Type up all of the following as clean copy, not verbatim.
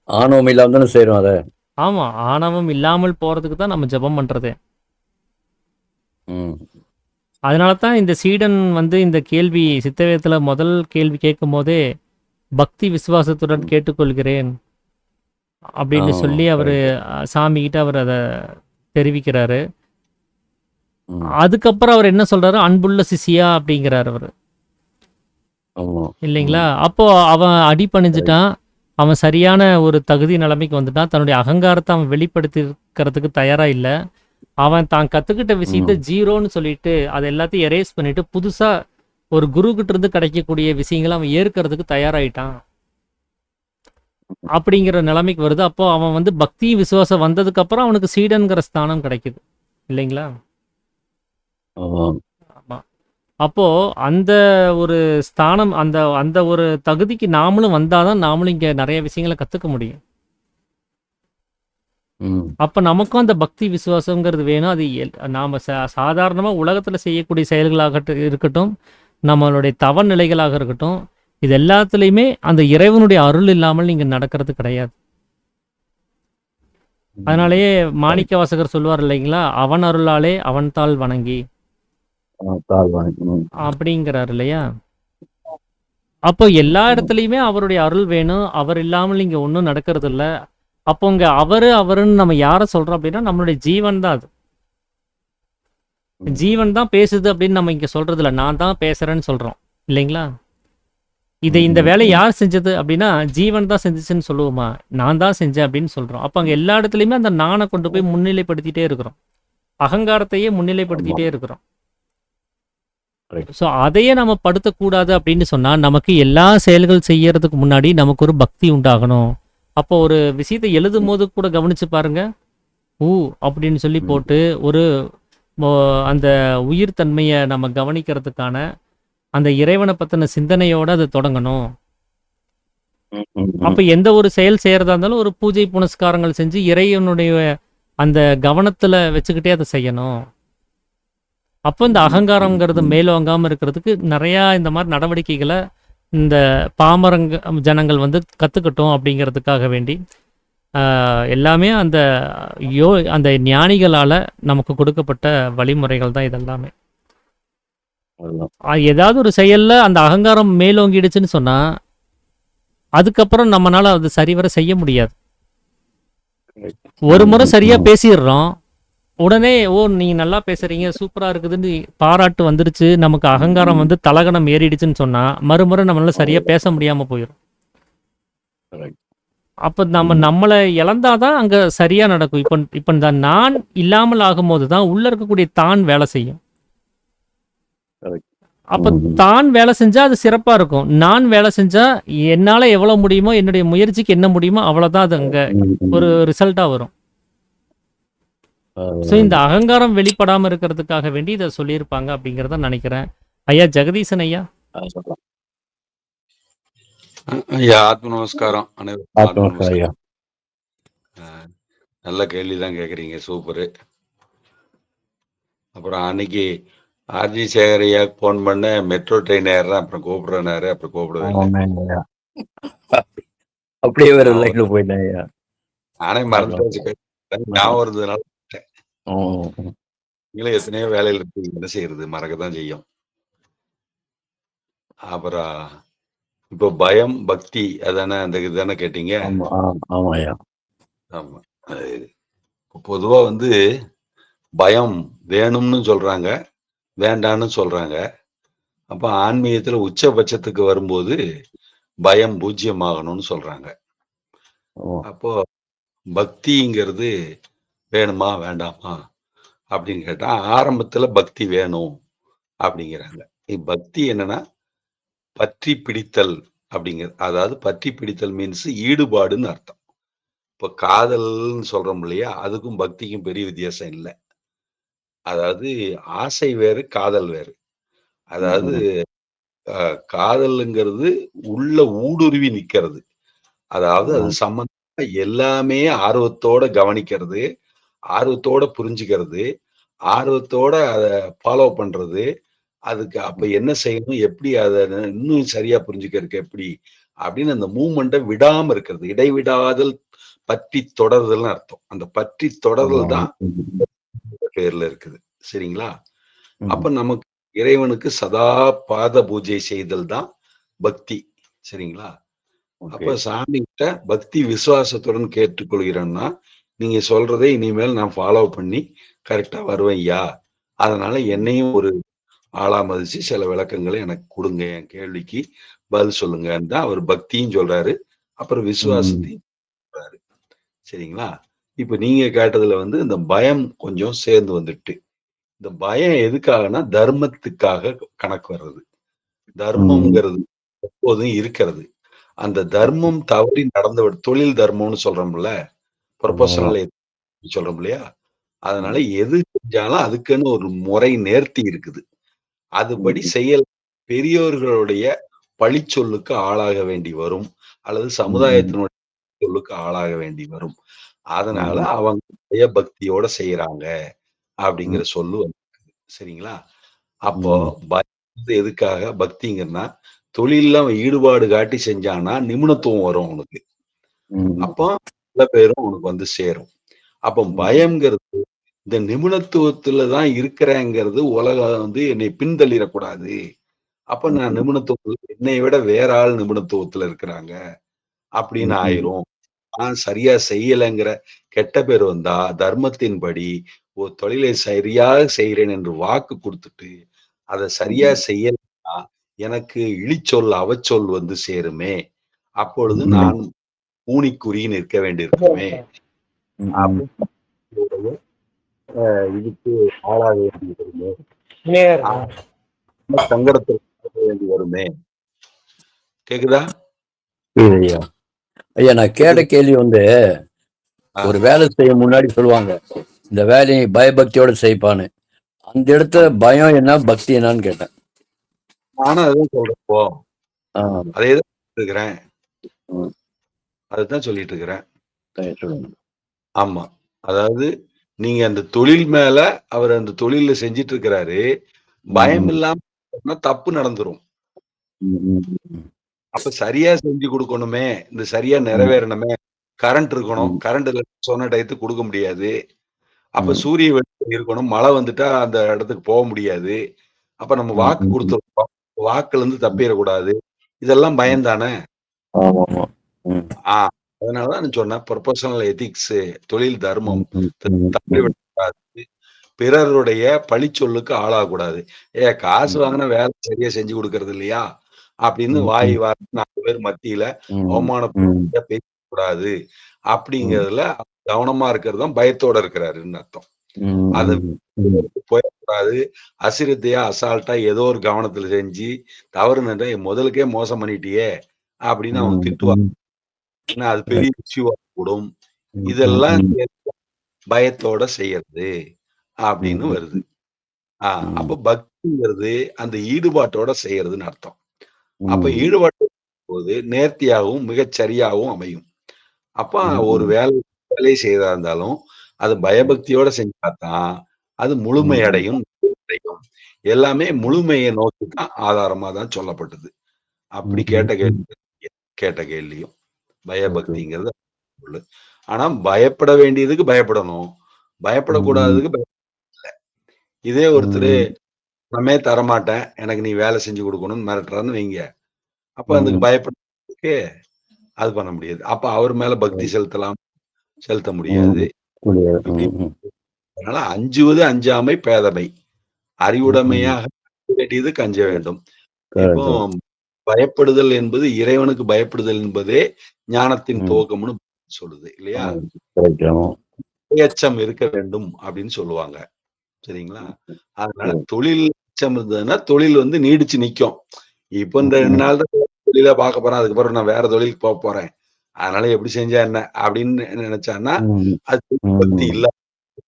ஆணவம் இல்லாம தானே செய்றோம் அத. ஆமா. ஆணவம் இல்லாமல் போறதுக்கு தான் நம்ம ஜெபம் பண்றதே. ம். அதனால தான் இந்த சீடன் வந்து இந்த கேள்வி சித்தவேதத்துல முதல் கேள்வி கேட்கும்போதே, பக்தி விசுவாசத்துடன் ம். கேட்டுக்கொள்கிறேன் ஆ அப்படின்னு சொல்லி அவரு கரெக்ட். சாமிகிட்ட அவர் அத தெரிவிக்கிறாரு. ம். அதுக்கப்புறம் அவர் என்ன சொல்றாரு? அன்புள்ள சிஷ்யா அப்படிங்கிறாரு அவரு. ஆமா. இல்லைங்களா? ம். அப்போ அவன் கரெக்ட். அடிபணிஞ்சுட்டான். அவன் சரியான ஒரு தகுதி நிலைமைக்கு வந்துட்டான். தன்னுடைய அகங்காரத்த அவன் வெளிப்படுத்திக்கிறதுக்கு தயாரா இல்ல. அவன் தான் கத்துக்கிட்ட விஷயத்த ம். ஜீரோன்னு சொல்லிட்டு, அத எல்லாத்தையும் எரேஸ் பண்ணிட்டு, புதுசா ஒரு குருகிட்ட இருந்து கிடைக்கக்கூடிய விஷயங்கள அவன் ஏற்கறதுக்கு தயாராயிட்டான். அப்படிங்கிற நிலைமைக்கு வருது. அப்போ அவன் வந்து பக்தி, விசுவாசம் வந்ததுக்கு அப்புறம் அவனுக்கு சீடன்ங்கிற ஸ்தானம் கிடைக்குது. இல்லைங்களா? ஆமா. ஆமா. அப்போ அந்த ஒரு ஸ்தானம், அந்த அந்த ஒரு தகுதிக்கு நாமளும் வந்தா தான், நாமளும் இங்க நெறைய விஷயங்கள கத்துக்க முடியும். ம். அப்ப நமக்கும் அந்த பக்தி, விசுவாசம்ங்கிறது வேணும். அது நாம சாதாரணமா உலகத்துல செய்யக்கூடிய செயல்களாகட்டும் இருக்கட்டும், நம்மளுடைய தவ நிலைகளாக இருக்கட்டும், இது எல்லாத்துலயுமே அந்த இறைவனுடைய அருள் இல்லாமல் நீங்க நடக்கிறது கிடையாது. ம். அதனாலேயே கரெக்ட். மாணிக்கவாசகர் சொல்லுவார் இல்லைங்களா? "அவன் அருளாலே அவன் தாள் வணங்கி" கால் வணக்கணும். அப்படிங்கிறார் இல்லையா? அப்போ எல்லா இடத்துலயுமே அவருடைய அருள் வேணும். அவர் இல்லாமல் இங்க ஒண்ணும் நடக்கறதில்ல. அப்போ இங்க அவருன்னு நம்ம யார சொல்றோம் அப்படின்னா, நம்மளுடைய ஜீவன் தான் அது. ம். ஜீவன் தான் பேசுது அப்படின்னு நம்ம இங்க சொல்றதில்ல. நான் தான் பேசுறேன்னு சொல்றோம். இல்லைங்களா? இந்த ம். வேலைய ம். யார் செஞ்சது அப்படின்னா, ஜீவன் தான் செஞ்சுச்சுன்னு சொல்லுவோமா? நான் தான் செஞ்சேன் அப்படின்னு சொல்றோம். அப்ப அங்க எல்லா இடத்துலயுமே அந்த நான கொண்டு போய் முன்னிலைப்படுத்திட்டே இருக்கிறோம். அகங்காரத்தையே ஆமா. முன்னிலைப்படுத்திட்டே இருக்கிறோம். கரெக்ட். ஸோ அதையே நம்ம படுத்தக்கூடாது அப்படின்னு சொன்னா, நமக்கு எல்லா செயல்கள் செய்யறதுக்கு முன்னாடி நமக்கு ஒரு பக்தி உண்டாகணும். அப்போ ஒரு விஷயத்த ம். எழுதும்போது கூட கவனிச்சு பாருங்க. "ஊ" அப்படின்னு சொல்லி ம். போட்டு, ஒரு மொ அந்த உயிர் தன்மைய நம்ம கவனிக்கிறதுக்கான, அந்த இறைவன பத்தின சிந்தனையோட அது தொடங்கணும். ம். ம். அப்ப ம். எந்த ஒரு செயல் செய்யறதா இருந்தாலும், ஒரு பூஜை புனஸ்காரங்கள் செஞ்சு, இறைவனுடைய அந்த கவனத்துல வச்சுக்கிட்டே அத செய்யணும். அப்ப இந்த ம். அகங்காரம்ங்கிறது ம். மேலோங்காம இருக்கிறதுக்கு நெறையா இந்த மாரி நடவடிக்கைகள இந்த ஜனங்கள் வந்து கத்துக்கட்டும் அப்படிங்கிறதுக்காக வேண்டி, ஆ எல்லாமே அந்த அந்த ஞானிகளால நமக்கு கொடுக்கப்பட்ட வழிமுறைகள் தான் இதெல்லாமே. அதுதான். ஏதாவது ஒரு செயல்ல அந்த அகங்காரம் மேலோங்கிடுச்சுன்னு சொன்னா, அதுக்கப்புறம் நம்மனால அது சரிவர செய்ய முடியாது. கரெக்ட். ஒரு ம். முறை ம். சரியா ம். பேசிர்றோம். உடனே, "ஓ! நீங்க நல்லா பேசுறீங்க, சூப்பரா இருக்குதுன்னு" பாராட்டு வந்துருச்சு. நமக்கு அகங்காரம் வந்து தலகணம் ஏறிடுச்சுன்னு சொன்னா, மறுமுறை நம்மளால சரியா அவ்வளோதான். பேச முடியாம போயிரும். கரெக்ட். அப்ப நம்ம ம். நம்மள இழந்தா தான் அங்க சரியா நடக்கும். இப்ப இப்ப இந்த நான் இல்லாமல் ஆகும்போது தான் உள்ள இருக்கக்கூடிய தான் வேலை செய்யும். கரெக்ட். அப்ப ம். ம். தான் வேலை செஞ்சா அது சிறப்பா இருக்கும். நான் வேலை செஞ்சா என்னால எவ்வளவு முடியுமோ, என்னுடைய முயற்சிக்கு என்ன முடியுமோ அவ்வளவுதான் அது அங்க ம். ஒரு ம். ரிசல்ட்டா வரும். ஸோ இந்த அதனால அகங்காரம் வெளிப்படாம இருக்கிறதுக்காக வேண்டி இத சொல்லியிருப்பாங்க அப்படிங்கிறத நினைக்கிறேன். ஐயா ஜெகதீசன் ஐயா. சொல்லலாம். ஐயா ஆத்ம நமஸ்காரம். அனைவருக்கும் ஆத்ம ஆத்ம ஐயா. நமஸ்காரம். நல்ல கேள்வி தான் கேட்குறீங்க. சூப்பரு. அப்புறம் அன்னைக்கு ஆர்ஜி சேகர் ஐயாவுக்கு ஃபோன் பண்ணேன். மெட்ரோ ட்ரெயின் ஏறுறேன். அப்புறம் கூப்பிடுறேன்னாரு. அப்புறம் கூப்பிடவே இல்ல. ஆமாங்க ஐயா. அப்படியே வேற ஞாபகம் லைன்ல போயிட்டேன் ஐயா. நானே அதான். மறந்துட்டாச்சு. ஞாபகம் இருந்ததுனால ம். நீங்களும் எத்தனையோ வேலையில இருக்கீங்க. என்ன செய்யறது? மறக்க தான் செய்யும். அப்புறம் இப்போ பயம், பக்தி அதானே அந்த இதுதானே கேட்டீங்க? ஆமா. ஆமா ஐயா. ஆமா. அது பொதுவா வந்து பயம் வேணும்னு சொல்றாங்க, வேண்டான்னு சொல்றாங்க. அப்ப ஆன்மீகத்துல உச்சபட்சத்துக்கு வரும்போது பயம் பூஜ்ஜியமாகணும்னு சொல்றாங்க. ஓ! அப்போ பக்திங்கிறது வேணுமா? வேண்டாமா? அப்படின்னு கேட்டா, ஆரம்பத்துல பக்தி வேணும் அப்படிங்கிறாங்க. பக்தி என்னன்னா, பற்றி பிடித்தல் அப்படிங்கிறது. அதாவது பற்றி பிடித்தல் மீன்ஸ் ஈடுபாடுன்னு அர்த்தம். இப்ப காதல்ன்னு சொல்றோம் இல்லையா? அதுக்கும் பக்திக்கும் பெரிய வித்தியாசம் இல்ல. அதாவது ஆசை வேறு, காதல் வேறு. அதாவது ம். காதல்ங்கிறது உள்ள ஊடுருவி நிக்கிறது. அதாவது அது ம். சம்பந்தமா எல்லாமே ஆர்வத்தோட கவனிக்கிறது, ஆர்வத்தோட புரிஞ்சுக்கிறது, ஆர்வத்தோட அத ஃபாலோ பண்றது. அதுக்கு அப்ப என்ன செய்யணும்? எப்படி அத இன்னும் சரியா புரிஞ்சுக்கிறதுக்கு எப்படி? அப்படின்னு அந்த மூவ்மெண்ட்டை விடாம இருக்கிறது. இடைவிடாதல் பற்றி தொடர்தல்னு அர்த்தம். அந்த பற்றி தொடர்தல் தான் பேர்ல இருக்குது. சரிங்களா? அப்ப நமக்கு இறைவனுக்கு சதா பாத பூஜை செய்தல் தான் பக்தி. சரிங்களா? அப்ப சாமிகிட்ட பக்தி விசுவாசத்துடன் கேட்டுக்கொள்கிறேன்னா, நீங்க சொல்றதை இனிமேல் நான் ஃபாலோ பண்ணி கரெக்டா வருவேன் ஐயா. அதனால என்னையும் ஒரு ஆளா மதிச்சு சில விளக்கங்களை எனக்கு கொடுங்க. என் கேள்விக்கு பதில் சொல்லுங்கன்னு தான் அவர் பக்தியும் சொல்றாரு. அப்புறம் விசுவாசத்தையும் சொல்றாரு. சரிங்களா? இப்ப நீங்க கேட்டதுல வந்து இந்த பயம் கொஞ்சம் சேர்ந்து வந்துட்டு. இந்த பயம் எதுக்காகனா தர்மத்துக்காக கணக்கு வர்றது. தர்மம்ங்கிறது எப்போதும் இருக்கிறது. அந்த தர்மம் தவறி நடந்து தொழில் தர்மம்னு சொல்றோம்ல, ப்ரொபஷனல் சொல்றோம் இல்லையா? அதனால எது செஞ்சாலும் அதுக்குன்னு ஒரு முறை நேர்த்தி இருக்குது. அதுபடி செயல் பெரியோர்களுடைய பழிச்சொல்லுக்கு ஆளாக வேண்டி வரும். அல்லது சமுதாயத்தினுடைய சொல்லுக்கு ஆளாக வேண்டி வரும். அதனால அவங்க பயபக்தியோட செய்யறாங்க அப்படிங்கிற சொல்லு வந்திருக்குது. சரிங்களா? அப்போ எதுக்காக பக்திங்கன்னா தொழில்ல அவன் ஈடுபாடு காட்டி செஞ்சானா நிபுணத்துவம் வரும் அவனுக்கு. அப்போ நல்ல பேரும் அவனுக்கு வந்து சேரும். அப்போ பயம்ங்கிறது இந்த நிபுணத்துவத்துலதான் இருக்கிறேங்கிறது உலகம் வந்து என்னை பின்தள்ளிடக்கூடாது. அப்ப நான் நிபுணத்துவத்துல என்னை விட வேற ஆள் நிபுணத்துவத்துல இருக்கிறாங்க அப்படின்னு ஆயிரும். நான் சரியா செய்யலைங்கிற கெட்ட பேர் வந்தா தர்மத்தின்படி ஒரு தொழிலை சரியாக செய்கிறேன் என்று வாக்கு கொடுத்துட்டு அதை சரியா செய்யலைன்னா எனக்கு இழிச்சொல் அவச்சொல் வந்து சேருமே. அப்பொழுது நான் ஊனிக்குறி நிற்க வேண்டியிருக்குமே. இதுக்கு ஆளாக வேண்டி வருமே, சங்கடத்திற்கு வேண்டி வருமே. கேக்குதா? ஐயா ஐயா நான் கேட்ட கேள்வி வந்து ஒரு வேலை செய்ய முன்னாடி சொல்லுவாங்க இந்த வேலையை பயபக்தியோட செய்ப்பான்னு. அந்த இடத்துல பயம் என்ன பக்தி என்னன்னு கேட்டேன். நானும் அதான் சொல்றப்போ அதேதான் இருக்கிறேன். அதுதான் சொல்லிட்டு இருக்கிறேன். ஆமா. அதாவது நீங்க அந்த தொழில் மேல அவர் அந்த தொழில செஞ்சிட்டு இருக்கிறாரு. பயம் இல்லாம தப்பு நடந்துரும். அப்ப சரியா செஞ்சு கொடுக்கணுமே, இந்த சரியா நிறைவேறணுமே, கரண்ட் இருக்கணும். கரண்ட் சொன்ன டயத்துக்கு கொடுக்க முடியாது. அப்ப சூரிய வெளிச்சம் இருக்கணும். மழை வந்துட்டா அந்த இடத்துக்கு போக முடியாது. அப்ப நம்ம வாக்கு கொடுத்துருக்கோம். வாக்குல இருந்து தப்பிடக்கூடாது. இதெல்லாம் பயம் தானே. அதனாலதான் நான் சொன்னேன் ப்ரொபஷனல் எதிக்ஸ், தொழில் தர்மம் தப்பிவிடக்கூடாது. பிறருடைய பழிச்சொல்லுக்கு ஆளாகக்கூடாது. காசு வாங்கின வேலை சரியா செஞ்சு கொடுக்கறது இல்லையா அப்படின்னு வாய் 4 பேர் மத்தியில அவமானப்பட பேசக்கூடாது அப்படிங்கறதுல கவனமா இருக்கிறது தான் பயத்தோட இருக்கிறாருன்னு அர்த்தம். அது போயிடக்கூடாது. அசிரத்தையா அசால்ட்டா ஏதோ ஒரு கவனத்துல செஞ்சு தவறு முதலுக்கே மோசம் பண்ணிட்டியே அப்படின்னு அவன் திட்டுவான். ஏன்னா அது பெரிய இஷ்யூவா கூடும். இதெல்லாம் பயத்தோட செய்யறது அப்படின்னு வருது. அப்ப பக்திங்கிறது அந்த ஈடுபாட்டோட செய்யறதுன்னு அர்த்தம். அப்ப ஈடுபாட்டு போது நேர்த்தியாகவும் மிகச்சரியாகவும் அமையும். அப்ப ஒரு வேலை செய்யறதா இருந்தாலும் அது பயபக்தியோட செஞ்சாதான் அது முழுமையடையும். எல்லாமே முழுமையை நோக்கி தான் ஆதாரமா தான் சொல்லப்பட்டது. அப்படி கேட்ட கேள்வியும் பயபக்திங்கிறது. ஆனா பயப்பட வேண்டியதுக்கு பயப்படணும், பயப்படக்கூடாததுக்கு இதே ஒருத்தர் பணமே தரமாட்டேன் எனக்கு நீ வேலை செஞ்சு கொடுக்கணும்னு மிரட்டுறான்னு வைங்க. அப்ப அதுக்கு பயப்படுறதுக்கு அது பண்ண முடியாது. அப்ப அவர் மேல பக்தி செலுத்த முடியாது. அதனால அஞ்சுவது அஞ்சாமை பேதமை. அறிவுடைமையாக வேண்டியது கஞ்ச வேண்டும். இப்போ பயப்படுதல் என்பது இறைவனுக்கு பயப்படுதல் என்பதே ஞானத்தின் துவக்கம்னு சொல்லுது இல்லையா? அச்சம் இருக்க வேண்டும் அப்படின்னு சொல்லுவாங்க. சரிங்களா? அதனால தொழில் அச்சம் இருந்ததுன்னா தொழில் வந்து நீடிச்சு நிக்கும். இப்ப இந்த 2 நாள் தான் தொழிலா பார்க்க போறேன். அதுக்கப்புறம் நான் வேற தொழிலுக்கு போக போறேன். அதனால எப்படி செஞ்சா என்ன அப்படின்னு நினைச்சான்னா அது பக்தி இல்ல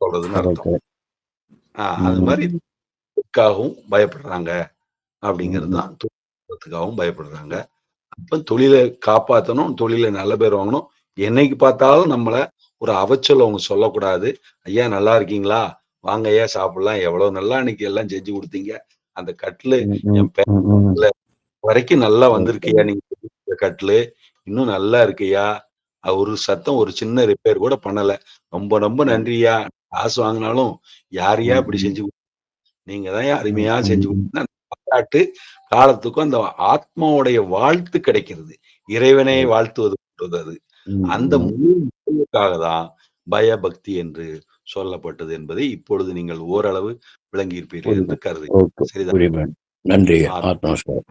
சொல்றதுன்னு அர்த்தம். அது மாதிரி பயப்படுறாங்க அப்படிங்கிறது தான். தொழிலுக்காகவும் பயப்படுறாங்க. அப்ப தொழிலை காப்பாற்றணும், தொழில நல்ல பேர் வாங்கணும். என்னைக்கு பார்த்தாலும் நம்மள ஒரு அவச்சொல் அவங்க சொல்லக்கூடாது. ஐயா நல்லா இருக்கீங்களா, வாங்க ஐயா சாப்பிடலாம், எவ்வளவு நல்லா அன்னைக்கு எல்லாம் செஞ்சு கொடுத்தீங்க, அந்த கட்டிலு என் வரைக்கும் நல்லா வந்திருக்கியா நீங்க கட்லு இன்னும் நல்லா இருக்குய்யா. ஒரு சத்தம் ஒரு சின்ன ரிப்பேர் கூட பண்ணல. ரொம்ப ரொம்ப நன்றியா. காசு வாங்குனாலும் யாருய்யா இப்படி செஞ்சு நீங்க தான் அருமையா செஞ்சு கொடுத்தீங்க. அந்த பாராட்டு காலத்துக்கும் அந்த ஆத்மாவுடைய வாழ்த்து கிடைக்கிறது. இறைவனை வாழ்த்துவது போன்றது அது. அந்த முழு நிறைவுக்காக தான் பயபக்தி என்று சொல்லப்பட்டது என்பதை இப்பொழுது நீங்கள் ஓரளவு விளங்கியிருப்பீர்கள் என்று கருதுகிறேன். ஓகே. சரிதான். புரியுது. நன்றி. ஆத்மா ஆத்மா நமஸ்காரம்.